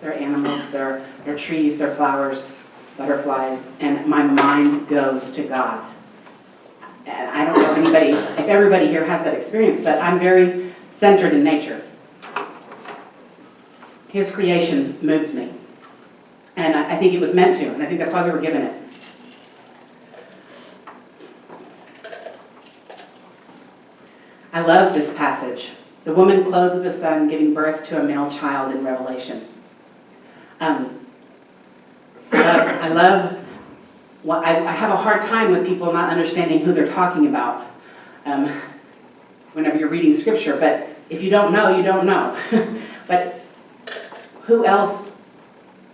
They're animals, they're trees, they're flowers, butterflies, and my mind goes to God. And I don't know if everybody here has that experience, but I'm very centered in nature. His creation moves me. And I think it was meant to, and I think that's why we were given it. I love this passage. The woman clothed with the sun, giving birth to a male child in Revelation. I have a hard time with people not understanding who they're talking about whenever you're reading scripture, but if you don't know, you don't know. But who else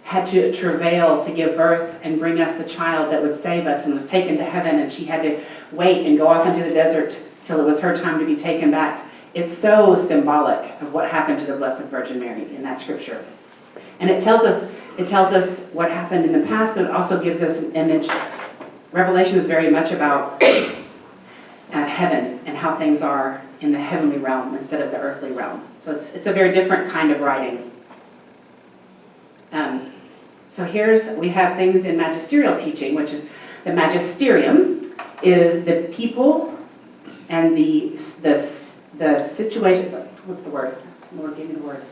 had to travail to give birth and bring us the child that would save us and was taken to heaven, and she had to wait and go off into the desert till it was her time to be taken back? It's so symbolic of what happened to the Blessed Virgin Mary in that scripture. And it tells us what happened in the past, but it also gives us an image. Revelation is very much about heaven and how things are in the heavenly realm instead of the earthly realm. So it's a very different kind of writing. So we have things in magisterial teaching, which is the magisterium is the people and the situation. What's the word? Lord, give me the word.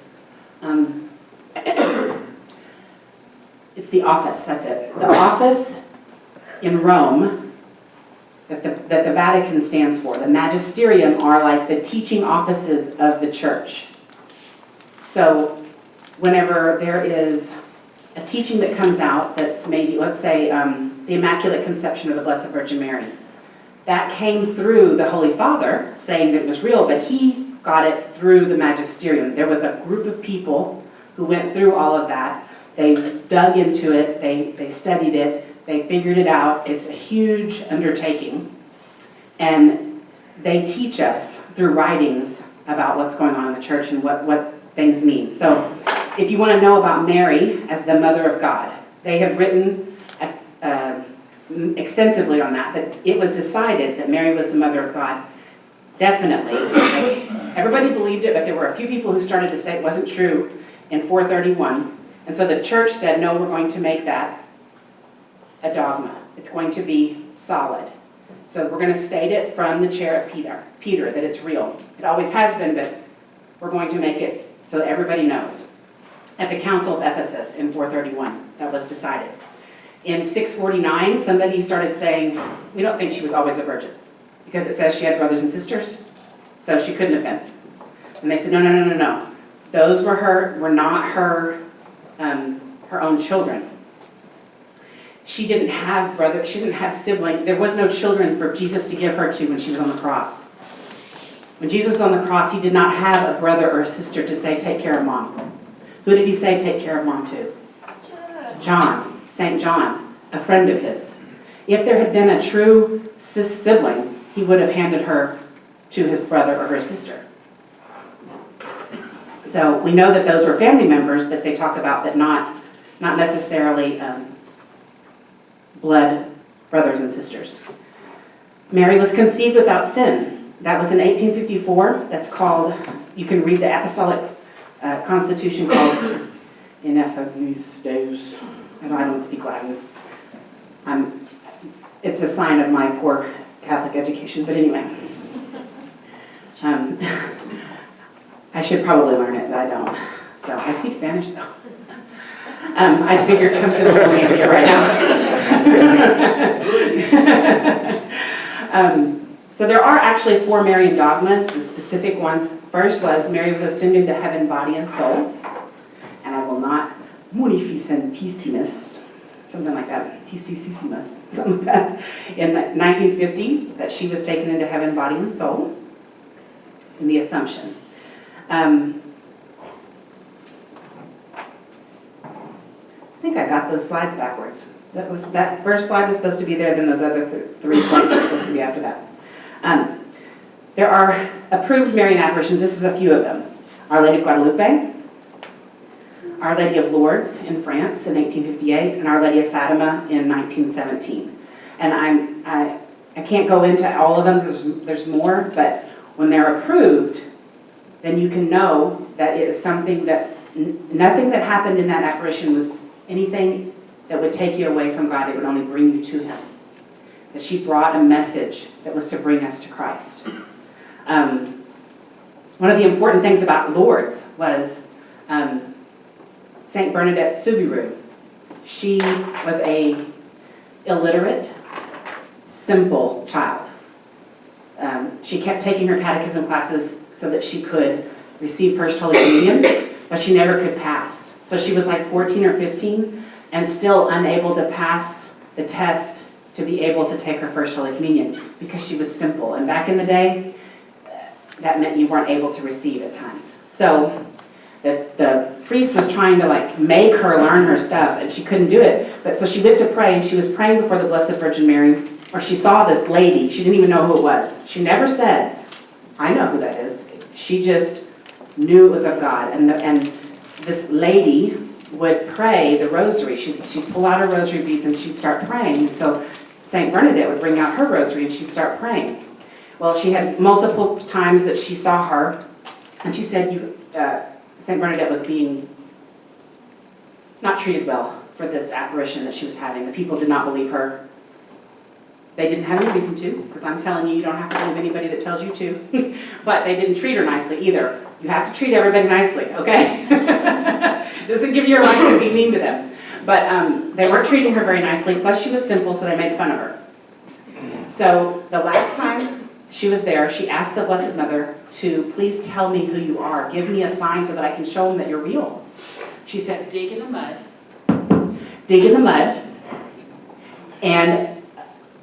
It's the office, that's it. The office in Rome that the Vatican stands for. The magisterium are like the teaching offices of the church. So whenever there is a teaching that comes out that's maybe, let's say, the Immaculate Conception of the Blessed Virgin Mary, that came through the Holy Father saying that it was real, but he got it through the magisterium. There was a group of people who went through all of that. They dug into it, they studied it, they figured it out. It's a huge undertaking. And they teach us through writings about what's going on in the church and what things mean. So if you want to know about Mary as the Mother of God, they have written extensively on that, but it was decided that Mary was the Mother of God. Definitely. Everybody believed it, but there were a few people who started to say it wasn't true in 431. And so the church said, no, we're going to make that a dogma. It's going to be solid. So we're going to state it from the chair of Peter that it's real. It always has been, but we're going to make it so that everybody knows. At the Council of Ephesus in 431, that was decided. In 649, somebody started saying, we don't think she was always a virgin, because it says she had brothers and sisters, so she couldn't have been. And they said, no. Those were not her own children. She didn't have brothers, she didn't have siblings. There was no children for Jesus to give her to when she was on the cross. When Jesus was on the cross, he did not have a brother or a sister to say, take care of mom. Who did he say take care of mom to? John, St. John, a friend of his. If there had been a true sibling, he would have handed her to his brother or her sister. So we know that those were family members that they talk about, but not necessarily blood brothers and sisters. Mary was conceived without sin. That was in 1854. That's called, you can read the Apostolic Constitution called Ineffabilis Deus. I don't speak Latin. It's a sign of my poor Catholic education, but anyway. I should probably learn it, but I don't. So I speak Spanish though. I figure it comes in handy right now. So there are actually 4 Marian dogmas, the specific ones. First was Mary was assumed into heaven, body and soul. And I will not, munificentissimus, something like that, ticissimus, something like that. In 1950, that she was taken into heaven, body and soul in the Assumption. I think I got those slides backwards. That first slide was supposed to be there, then those other 3 points are supposed to be after that. There are approved Marian apparitions. This is a few of them. Our Lady of Guadalupe, Our Lady of Lourdes in France in 1858, and Our Lady of Fatima in 1917. And I can't go into all of them because there's more, but when they're approved, then you can know that it is something that nothing that happened in that apparition was anything that would take you away from God. It would only bring you to him. That she brought a message that was to bring us to Christ. One of the important things about Lourdes was Saint Bernadette Soubirous. She was a illiterate, simple child. She kept taking her catechism classes so that she could receive First Holy Communion, but she never could pass. So she was like 14 or 15 and still unable to pass the test to be able to take her First Holy Communion because she was simple. And back in the day, that meant you weren't able to receive at times. So the priest was trying to like make her learn her stuff, and she couldn't do it. But so she went to pray, and she was praying before the Blessed Virgin Mary, or she saw this lady. She didn't even know who it was. She never said, I know who that is. She just knew it was of God. And this lady would pray the rosary. She'd pull out her rosary beads and she'd start praying. And so St. Bernadette would bring out her rosary and she'd start praying. Well, she had multiple times that she saw her, and she said St. Bernadette was being not treated well for this apparition that she was having. The people did not believe her. They didn't have any reason to, because I'm telling you, you don't have to believe anybody that tells you to. But they didn't treat her nicely either. You have to treat everybody nicely, okay? It doesn't give you a right to be mean to them. But they weren't treating her very nicely, plus she was simple, so they made fun of her. So the last time she was there, she asked the Blessed Mother to please tell me who you are. Give me a sign so that I can show them that you're real. She said, dig in the mud. Dig in the mud, and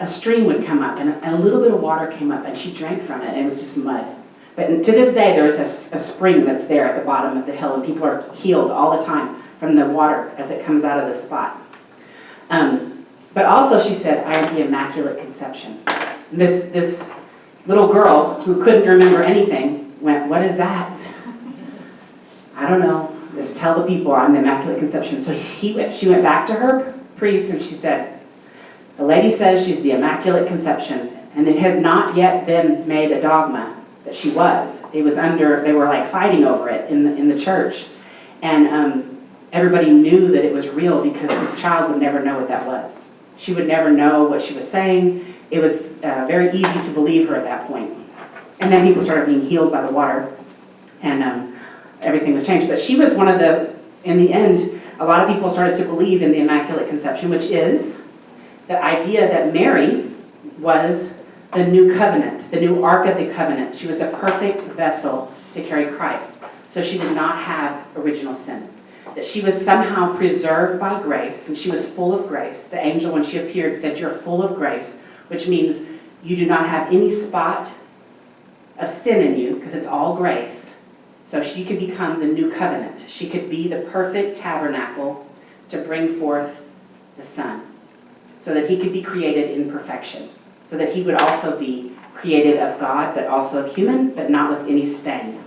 a stream would come up, and a little bit of water came up, and she drank from it, and it was just mud. But to this day, there's a spring that's there at the bottom of the hill, and people are healed all the time from the water as it comes out of the spot. But also, she said, I am the Immaculate Conception. And this little girl who couldn't remember anything went, what is that? I don't know. Just tell the people I'm the Immaculate Conception. So she went back to her priest, and she said, the lady says she's the Immaculate Conception, and it had not yet been made a dogma that she was. It was they were like fighting over it in the church. And everybody knew that it was real because this child would never know what that was. She would never know what she was saying. It was very easy to believe her at that point. And then people started being healed by the water, and everything was changed. But she was one of in the end, a lot of people started to believe in the Immaculate Conception, which is the idea that Mary was the new covenant, the new Ark of the Covenant. She was the perfect vessel to carry Christ. So she did not have original sin. That she was somehow preserved by grace, and she was full of grace. The angel, when she appeared, said, you're full of grace, which means you do not have any spot of sin in you, because it's all grace. So she could become the new covenant. She could be the perfect tabernacle to bring forth the Son, so that he could be created in perfection, so that he would also be created of God, but also of human, but not with any stain.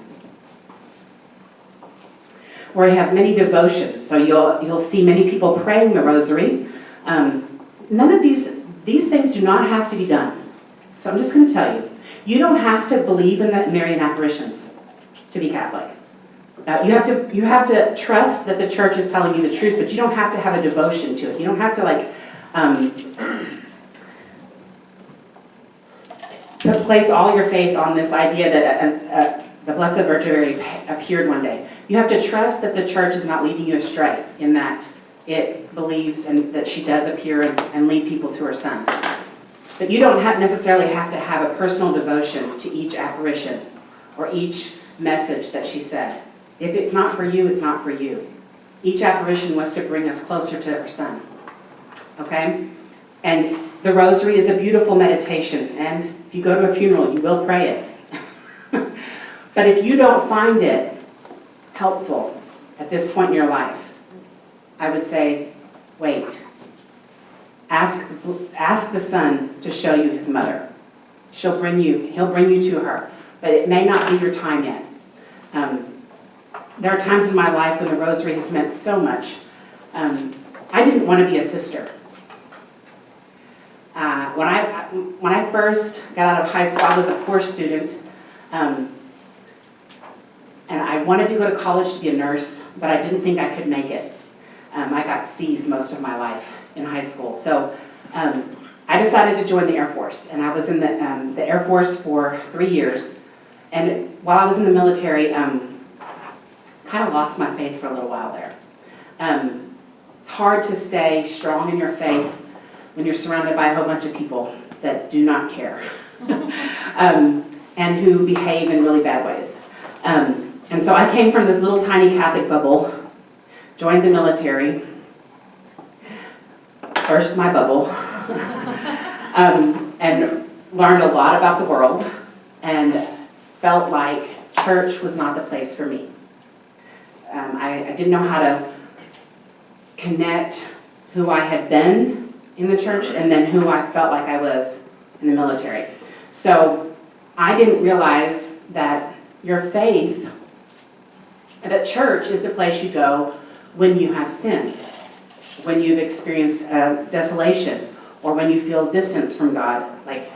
Where we have many devotions, so you'll see many people praying the rosary. None of these things do not have to be done. So I'm just going to tell you, you don't have to believe in the Marian apparitions to be Catholic. You have to trust that the church is telling you the truth, but you don't have to have a devotion to it. You don't have to place all your faith on this idea that the Blessed Virgin Mary appeared one day. You have to trust that the church is not leading you astray, in that it believes and that she does appear and lead people to her Son. But you don't necessarily have to have a personal devotion to each apparition or each message that she said. If it's not for you, it's not for you. Each apparition was to bring us closer to her Son. Okay? And the rosary is a beautiful meditation, and if you go to a funeral, you will pray it. But if you don't find it helpful at this point in your life, I would say, wait. Ask the Son to show you his mother. He'll bring you to her, but it may not be your time yet. There are times in my life when the rosary has meant so much. I didn't want to be a sister. When I first got out of high school, I was a poor student. And I wanted to go to college to be a nurse, but I didn't think I could make it. I got C's most of my life in high school. So I decided to join the Air Force, and I was in the Air Force for 3 years. And while I was in the military, kind of lost my faith for a little while there. It's hard to stay strong in your faith when you're surrounded by a whole bunch of people that do not care and who behave in really bad ways. And so I came from this little tiny Catholic bubble, joined the military, burst my bubble, and learned a lot about the world, and felt like church was not the place for me. I didn't know how to connect who I had been in the church and then who I felt like I was in the military. So I didn't realize that your faith, that church is the place you go when you have sinned, when you've experienced desolation, or when you feel distance from God. Like,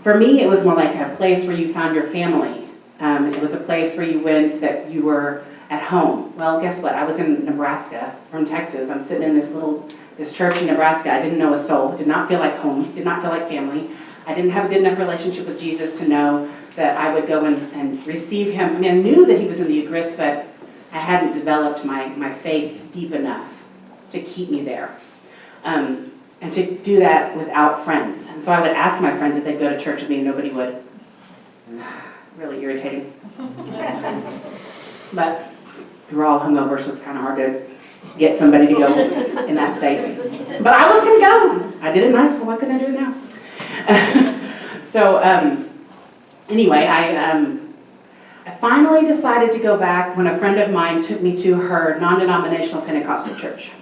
for me, it was more like a place where you found your family. It was a place where you went that you were at home. Well, guess what? I was in Nebraska from Texas. I'm sitting in this church in Nebraska. I didn't know a soul. Did not feel like home. Did not feel like family. I didn't have a good enough relationship with Jesus to know that I would go and receive him. I mean, I knew that he was in the Eucharist, but I hadn't developed my faith deep enough to keep me there. And to do that without friends. And so I would ask my friends if they'd go to church with me, and nobody would. Really irritating. But we were all hungover, so it's kind of hard to get somebody to go in that state. But I was going to go. I did it in high school. Why couldn't I do it now? So anyway, I finally decided to go back when a friend of mine took me to her non-denominational Pentecostal church.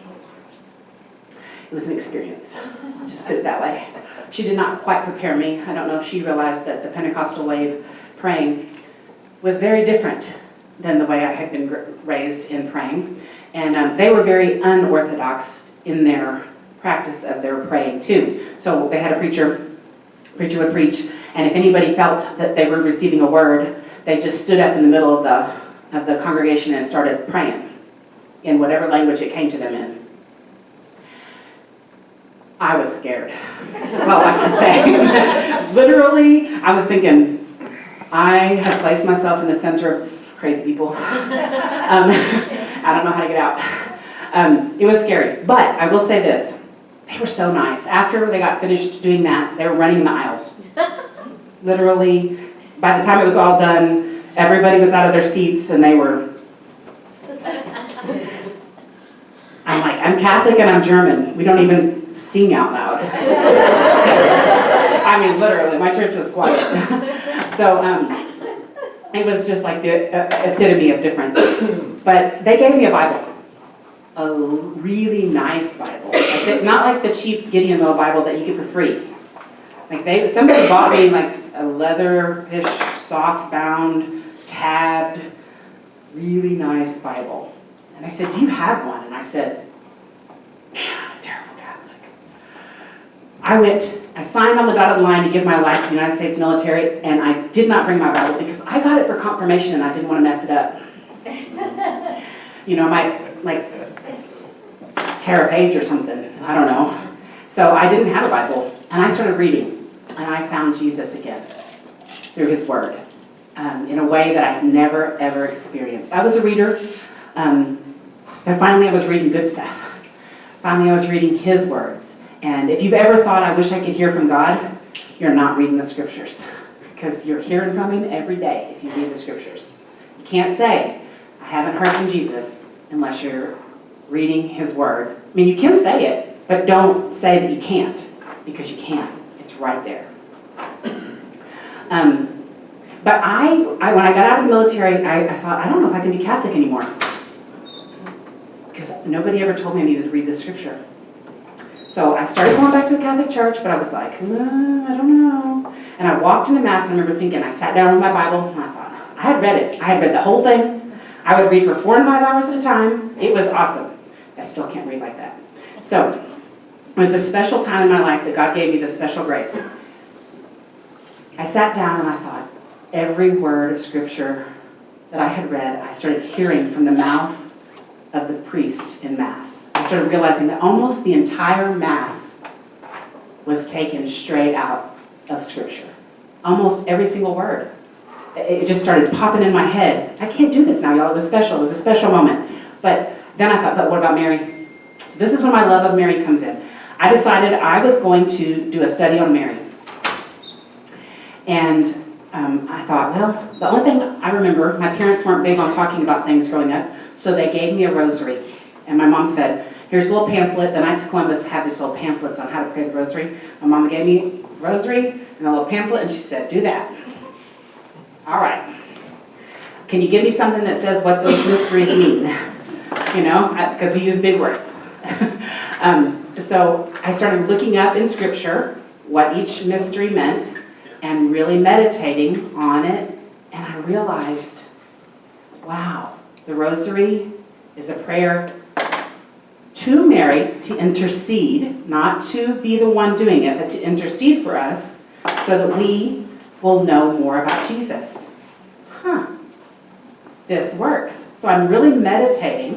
It was an experience. Let's just put it that way. She did not quite prepare me. I don't know if she realized that the Pentecostal way of praying was very different than the way I had been raised in praying. And they were very unorthodox in their practice of their praying too. So they had a preacher would preach, and if anybody felt that they were receiving a word, they just stood up in the middle of the congregation and started praying in whatever language it came to them in. I was scared. That's all I can say. Literally, I was thinking, I have placed myself in the center of crazy people. I don't know how to get out. It was scary, but I will say this. They were so nice. After they got finished doing that, they were running in the aisles. Literally, by the time it was all done, everybody was out of their seats and they were... I'm like, I'm Catholic and I'm German. We don't even sing out loud. I mean, literally, my church was quiet. So it was just like the epitome of difference. But they gave me a Bible. A really nice Bible. Not like the cheap Gideon Mill Bible that you get for free. Like somebody bought me like a leather-ish, soft-bound, tabbed, really nice Bible. And I said, do you have one? And I said, man, I'm a terrible Catholic. I signed on the dotted line to give my life to the United States military, and I did not bring my Bible because I got it for confirmation and I didn't want to mess it up. You know, like tear a page or something, I don't know. So I didn't have a Bible, and I started reading, and I found Jesus again through his word in a way that I've never, ever experienced. I was a reader, but finally I was reading good stuff. Finally I was reading his words. And if you've ever thought, I wish I could hear from God, you're not reading the scriptures, because you're hearing from him every day if you read the scriptures. You can't say, I haven't heard from Jesus, unless you're reading his word. I mean, you can say it, but don't say that you can't, because you can. It's right there. But when I got out of the military, I thought, I don't know if I can be Catholic anymore, because nobody ever told me I needed to read the scripture. So I started going back to the Catholic Church, but I was like, I don't know. And I walked into Mass, and I remember thinking, I sat down with my Bible, and I thought, I had read it. I had read the whole thing. I would read for 4 and 5 hours at a time. It was awesome. I still can't read like that. So it was this special time in my life that God gave me this special grace. I sat down and I thought, every word of scripture that I had read, I started hearing from the mouth of the priest in Mass. I started realizing that almost the entire Mass was taken straight out of Scripture. Almost every single word. It just started popping in my head. I can't do this now, y'all. It was special. It was a special moment. But then I thought, but what about Mary? So this is when my love of Mary comes in. I decided I was going to do a study on Mary. And I thought, well, the only thing I remember, my parents weren't big on talking about things growing up, so they gave me a rosary. And my mom said, here's a little pamphlet. The Knights of Columbus had these little pamphlets on how to pray the rosary. My mom gave me a rosary and a little pamphlet, and she said, do that. All right. Can you give me something that says what those mysteries mean? You know, because we use big words. So I started looking up in Scripture what each mystery meant and really meditating on it. And I realized, wow, the rosary is a prayer to Mary to intercede, not to be the one doing it, but to intercede for us so that we will know more about Jesus. This works. So I'm really meditating